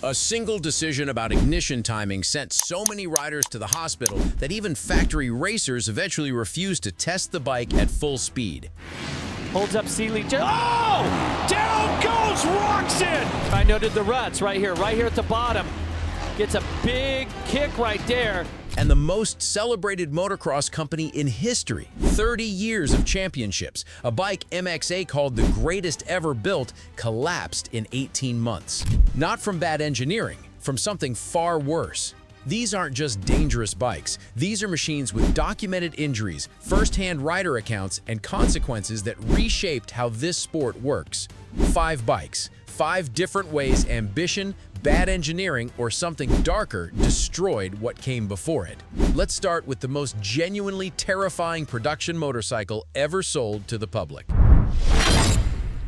A single decision about ignition timing sent so many riders to the hospital that even factory racers eventually refused to test the bike at full speed. Holds up Seeley. Oh! Down goes Roxon! I noted the ruts right here at the bottom. Gets a big kick right there. And the most celebrated motocross company in history. 30 years of championships. A bike MXA called the greatest ever built collapsed in 18 months. Not from bad engineering, from something far worse. These aren't just dangerous bikes. These are machines with documented injuries, first-hand rider accounts, and consequences that reshaped how this sport works. 5 bikes, 5 different ways ambition, bad engineering, or something darker destroyed what came before it. Let's start with the most genuinely terrifying production motorcycle ever sold to the public.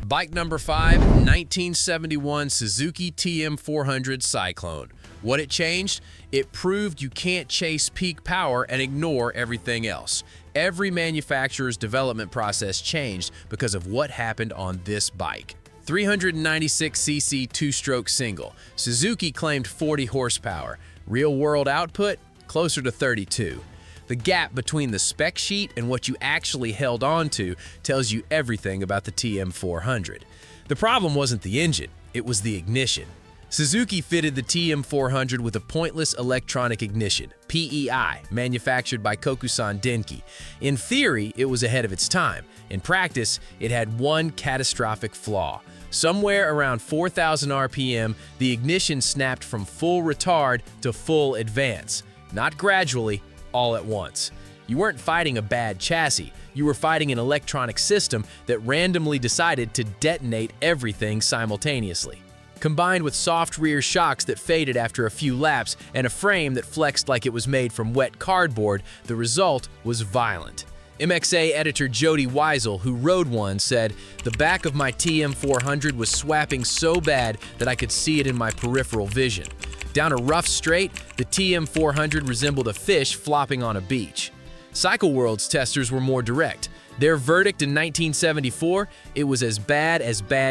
Bike number 5, 1971 Suzuki TM400 Cyclone. What it changed? It proved you can't chase peak power and ignore everything else. Every manufacturer's development process changed because of what happened on this bike. 396cc two-stroke single. Suzuki claimed 40 horsepower. Real-world output? Closer to 32. The gap between the spec sheet and what you actually held on to tells you everything about the TM400. The problem wasn't the engine, it was the ignition. Suzuki fitted the TM400 with a pointless electronic ignition, PEI, manufactured by Kokusan Denki. In theory, it was ahead of its time. In practice, it had one catastrophic flaw. Somewhere around 4,000 RPM, the ignition snapped from full retard to full advance. Not gradually, all at once. You weren't fighting a bad chassis, you were fighting an electronic system that randomly decided to detonate everything simultaneously. Combined with soft rear shocks that faded after a few laps and a frame that flexed like it was made from wet cardboard, the result was violent. MXA editor Jody Weisel, who rode one, said, "The back of my TM400 was swapping so bad that I could see it in my peripheral vision. Down a rough straight, the TM400 resembled a fish flopping on a beach." Cycle World's testers were more direct. Their verdict in 1974, it was as bad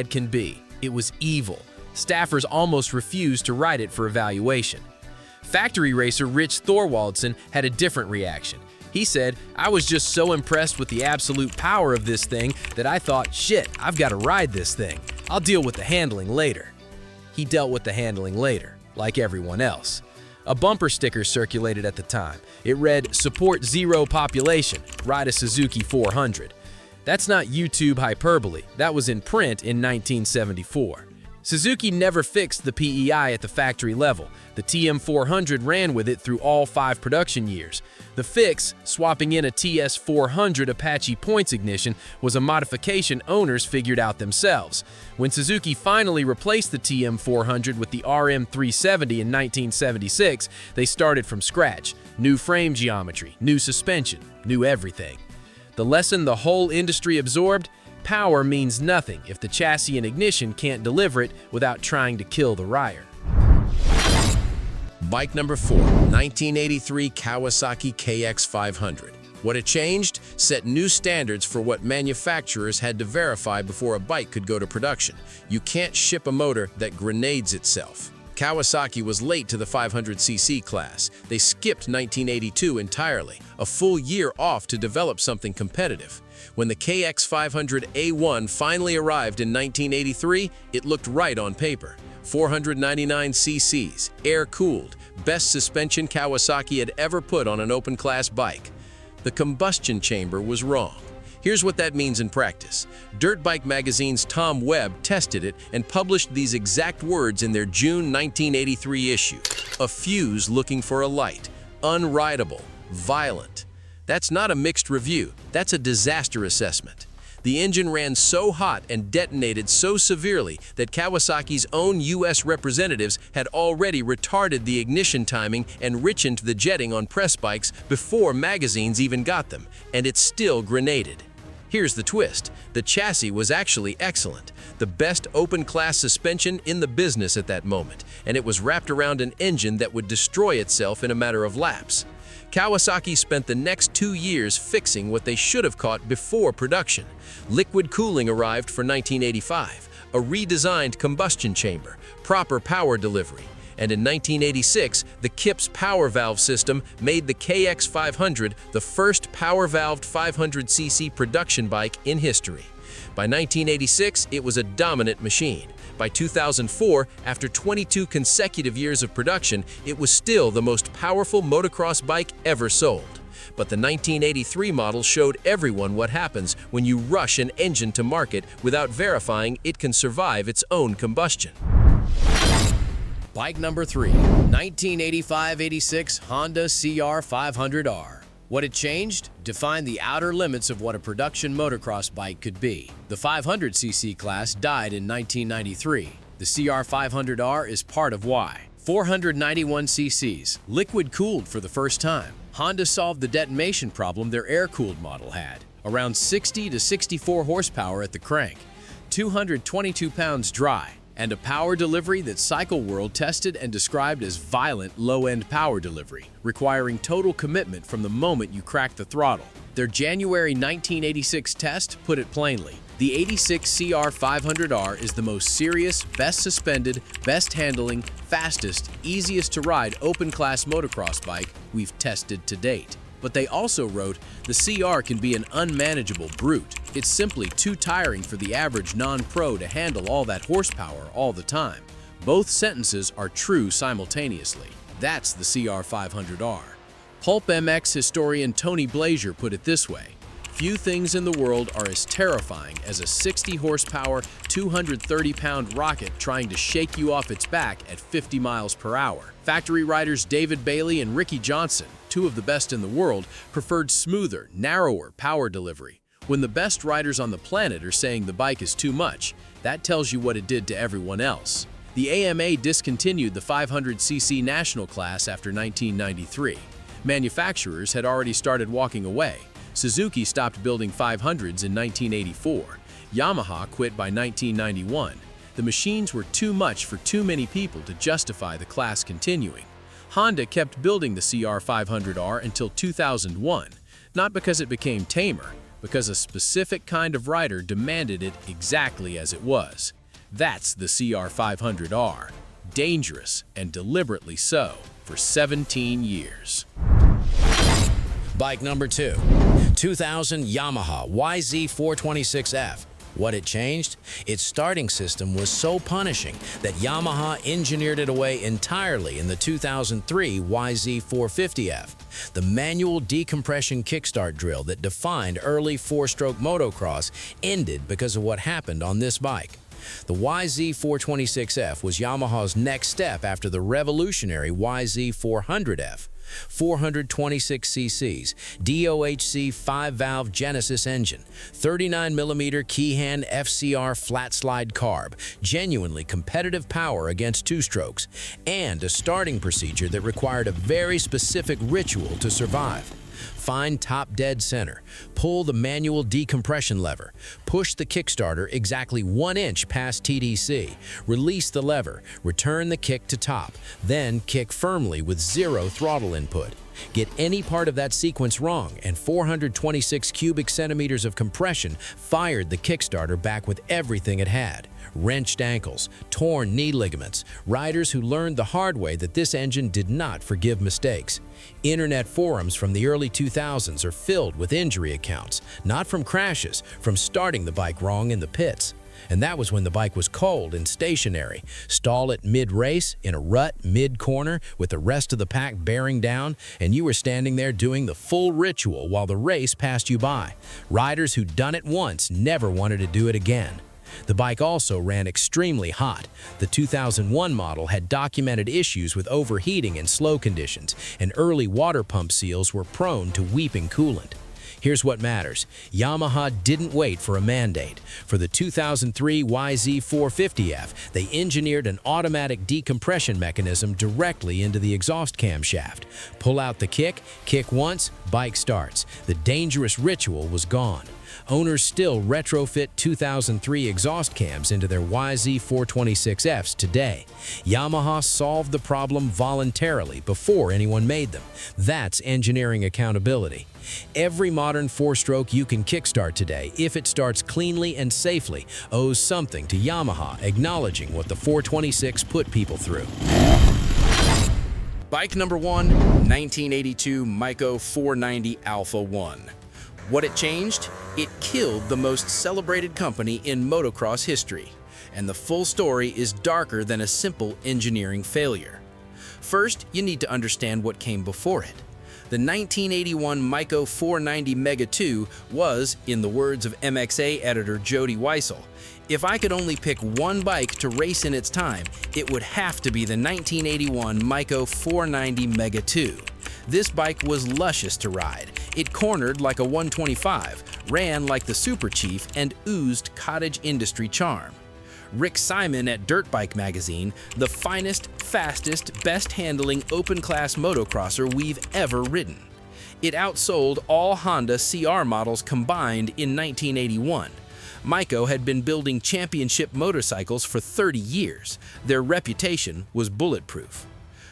can be. It was evil. Staffers almost refused to ride it for evaluation. Factory racer Rich Thorwaldson had a different reaction. He said, "I was just so impressed with the absolute power of this thing that I thought, shit, I've got to ride this thing. I'll deal with the handling later." He dealt with the handling later, like everyone else. A bumper sticker circulated at the time. It read, "Support zero population, ride a Suzuki 400." That's not YouTube hyperbole. That was in print in 1974. Suzuki never fixed the PEI at the factory level. The TM400 ran with it through all 5 production years. The fix, swapping in a TS400 Apache points ignition, was a modification owners figured out themselves. When Suzuki finally replaced the TM400 with the RM370 in 1976, they started from scratch. New frame geometry, new suspension, new everything. The lesson the whole industry absorbed? Power means nothing if the chassis and ignition can't deliver it without trying to kill the rider. Bike number 4, 1983 Kawasaki KX500. What it changed? Set new standards for what manufacturers had to verify before a bike could go to production. You can't ship a motor that grenades itself. Kawasaki was late to the 500cc class. They skipped 1982 entirely, a full year off to develop something competitive. When the KX500A1 finally arrived in 1983, it looked right on paper. 499 cc's, air-cooled, best suspension Kawasaki had ever put on an open-class bike. The combustion chamber was wrong. Here's what that means in practice. Dirt Bike Magazine's Tom Webb tested it and published these exact words in their June 1983 issue. "A fuse looking for a light. Unrideable. Violent." That's not a mixed review. That's a disaster assessment. The engine ran so hot and detonated so severely that Kawasaki's own U.S. representatives had already retarded the ignition timing and richened the jetting on press bikes before magazines even got them, and it still grenaded. Here's the twist. The chassis was actually excellent, the best open-class suspension in the business at that moment, and it was wrapped around an engine that would destroy itself in a matter of laps. Kawasaki spent the next 2 years fixing what they should have caught before production. Liquid cooling arrived for 1985, a redesigned combustion chamber, proper power delivery, and in 1986, the KIPS power valve system made the KX500 the first power-valved 500cc production bike in history. By 1986, it was a dominant machine. By 2004, after 22 consecutive years of production, it was still the most powerful motocross bike ever sold. But the 1983 model showed everyone what happens when you rush an engine to market without verifying it can survive its own combustion. Bike number 3, 1985-86 Honda CR500R. What it changed? Defined the outer limits of what a production motocross bike could be. The 500cc class died in 1993. The CR500R is part of why. 491 cc's, liquid-cooled for the first time. Honda solved the detonation problem their air-cooled model had. Around 60 to 64 horsepower at the crank, 222 pounds dry, and a power delivery that Cycle World tested and described as violent low-end power delivery, requiring total commitment from the moment you crack the throttle. Their January 1986 test put it plainly. The 86 CR500R is the most serious, best suspended, best handling, fastest, easiest to ride open-class motocross bike we've tested to date. But they also wrote, the CR can be an unmanageable brute. It's simply too tiring for the average non-pro to handle all that horsepower all the time. Both sentences are true simultaneously. That's the CR500R. Pulp MX historian Tony Blazier put it this way: few things in the world are as terrifying as a 60 horsepower, 230-pound rocket trying to shake you off its back at 50 miles per hour. Factory riders David Bailey and Ricky Johnson, two of the best in the world, preferred smoother, narrower power delivery. When the best riders on the planet are saying the bike is too much, that tells you what it did to everyone else. The AMA discontinued the 500cc national class after 1993. Manufacturers had already started walking away. Suzuki stopped building 500s in 1984. Yamaha quit by 1991. The machines were too much for too many people to justify the class continuing. Honda kept building the CR500R until 2001, not because it became tamer, because a specific kind of rider demanded it exactly as it was. That's the CR500R. Dangerous, and deliberately so, for 17 years. Bike number 2, 2000 Yamaha YZ426F. What it changed? Its starting system was so punishing that Yamaha engineered it away entirely in the 2003 YZ450F. The manual decompression kickstart drill that defined early four-stroke motocross ended because of what happened on this bike. The YZ426F was Yamaha's next step after the revolutionary YZ400F. 426 cc's, DOHC 5-valve Genesis engine, 39mm Keyhand FCR flat slide carb, genuinely competitive power against two-strokes, and a starting procedure that required a very specific ritual to survive. Find top dead center, pull the manual decompression lever, push the Kickstarter exactly 1 inch past TDC, release the lever, return the kick to top, then kick firmly with 0 throttle input. Get any part of that sequence wrong and 426 cubic centimeters of compression fired the Kickstarter back with everything it had. Wrenched ankles, torn knee ligaments, riders who learned the hard way that this engine did not forgive mistakes. Internet forums from the early 2000s are filled with injury accounts, not from crashes, from starting the bike wrong in the pits. And that was when the bike was cold and stationary, stall it mid-race, in a rut mid-corner with the rest of the pack bearing down, and you were standing there doing the full ritual while the race passed you by. Riders who'd done it once never wanted to do it again. The bike also ran extremely hot. The 2001 model had documented issues with overheating and slow conditions, and early water pump seals were prone to weeping coolant. Here's what matters. Yamaha didn't wait for a mandate. For the 2003 YZ450F, they engineered an automatic decompression mechanism directly into the exhaust camshaft. Pull out the kick, kick once, bike starts. The dangerous ritual was gone. owners still retrofit 2003 exhaust cams into their YZ426Fs today. Yamaha solved the problem voluntarily before anyone made them. That's engineering accountability. Every modern four-stroke you can kickstart today, if it starts cleanly and safely, owes something to Yamaha acknowledging what the 426 put people through. Bike number 1, 1982 Maico 490 Alpha 1. What it changed? It killed the most celebrated company in motocross history. And the full story is darker than a simple engineering failure. First, you need to understand what came before it. The 1981 Maico 490 Mega 2 was, in the words of MXA editor Jody Weissel, "If I could only pick one bike to race in its time, it would have to be the 1981 Maico 490 Mega 2. This bike was luscious to ride. It cornered like a 125, ran like the Super Chief, and oozed cottage industry charm." Rick Simon at Dirt Bike magazine, "The finest, fastest, best-handling open-class motocrosser we've ever ridden." It outsold all Honda CR models combined in 1981. Maico had been building championship motorcycles for 30 years. Their reputation was bulletproof.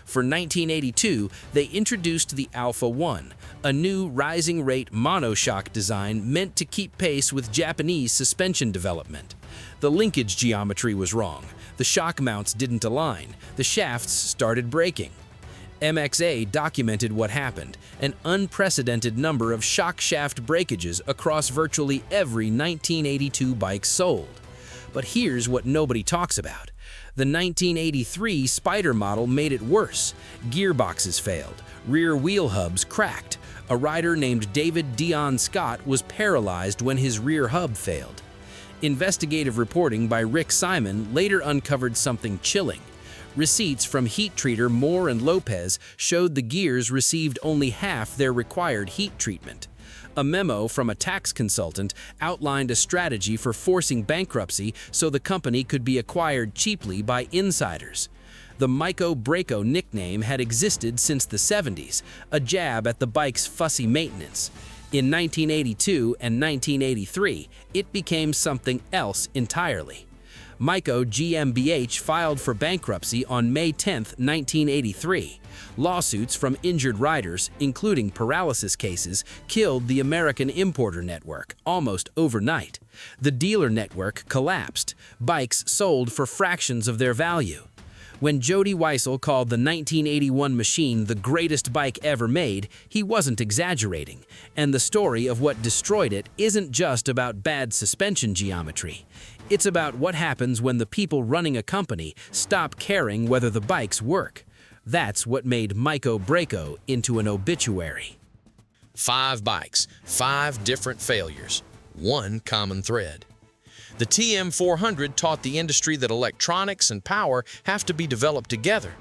For 1982, they introduced the Alpha 1, a new rising rate monoshock design meant to keep pace with Japanese suspension development. The linkage geometry was wrong. The shock mounts didn't align. The shafts started breaking. MXA documented what happened, an unprecedented number of shock shaft breakages across virtually every 1982 bike sold. But here's what nobody talks about. The 1983 Spider model made it worse. Gearboxes failed. Rear wheel hubs cracked. A rider named David Dion Scott was paralyzed when his rear hub failed. Investigative reporting by Rick Simon later uncovered something chilling. Receipts from heat treater Moore and Lopez showed the gears received only half their required heat treatment. A memo from a tax consultant outlined a strategy for forcing bankruptcy so the company could be acquired cheaply by insiders. The Maico Braco nickname had existed since the 70s, a jab at the bike's fussy maintenance. In 1982 and 1983, it became something else entirely. Maico GmbH filed for bankruptcy on May 10, 1983. Lawsuits from injured riders, including paralysis cases, killed the American importer network almost overnight. The dealer network collapsed. Bikes sold for fractions of their value. When Jody Weissel called the 1981 machine the greatest bike ever made, he wasn't exaggerating. And the story of what destroyed it isn't just about bad suspension geometry. It's about what happens when the people running a company stop caring whether the bikes work. That's what made Maico Braco into an obituary. 5 bikes, 5 different failures, one common thread. The TM400 taught the industry that electronics and power have to be developed together.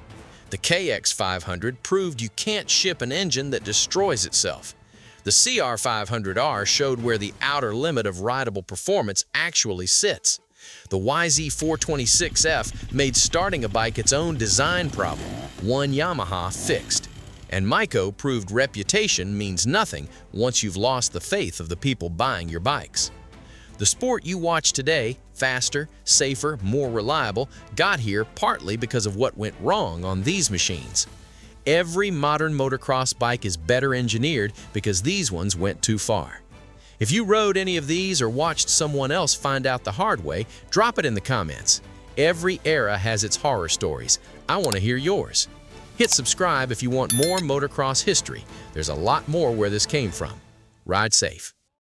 The KX500 proved you can't ship an engine that destroys itself. The CR500R showed where the outer limit of rideable performance actually sits. The YZ426F made starting a bike its own design problem, one Yamaha fixed. And Maico proved reputation means nothing once you've lost the faith of the people buying your bikes. The sport you watch today, faster, safer, more reliable, got here partly because of what went wrong on these machines. Every modern motocross bike is better engineered because these ones went too far. If you rode any of these or watched someone else find out the hard way, drop it in the comments. Every era has its horror stories. I want to hear yours. Hit subscribe if you want more motocross history. There's a lot more where this came from. Ride safe.